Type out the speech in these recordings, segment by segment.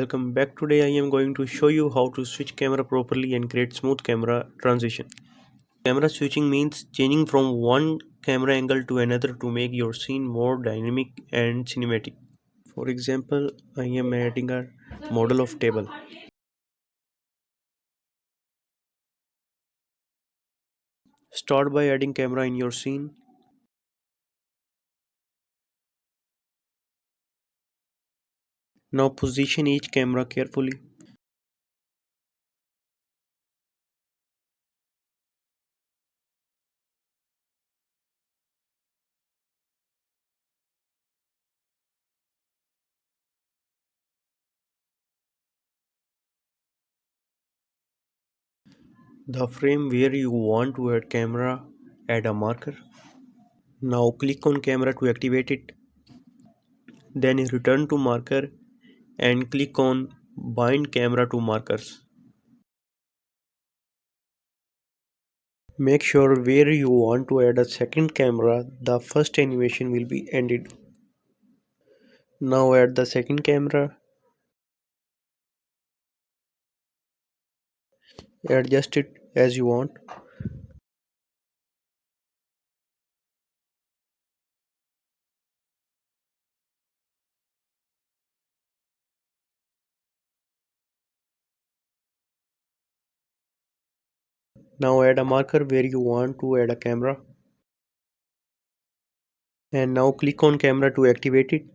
Welcome back. Today I am going to show you how to switch camera properly and create smooth camera transition. Camera switching means changing from one camera angle to another to make your scene more dynamic and cinematic. For example, I am adding a model of table. Start by adding camera in your scene. Now position each camera carefully. The frame where you want to add camera, add a marker. Now click on camera to activate it. Then return to marker and click on bind camera to markers. Make sure where you want to add a second camera, the first animation will be ended. Now add the second camera, adjust it as you want. Now add a marker where you want to add a camera. And now click on camera to activate it.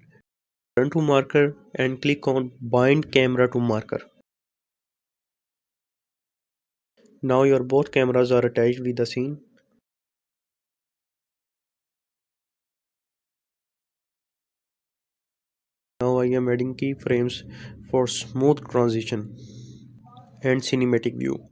Turn to marker and click on bind camera to marker. Now your both cameras are attached with the scene. Now I am adding keyframes for smooth transition and cinematic view.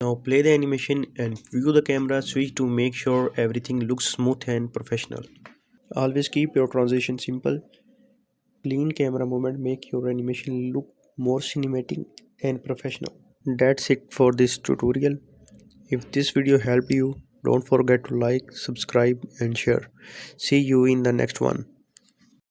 Now play the animation and view the camera switch to make sure everything looks smooth and professional. Always keep your transition simple. Clean camera movement make your animation look more cinematic and professional. That's it for this tutorial. If this video helped you, don't forget to like, subscribe and share. See you in the next one.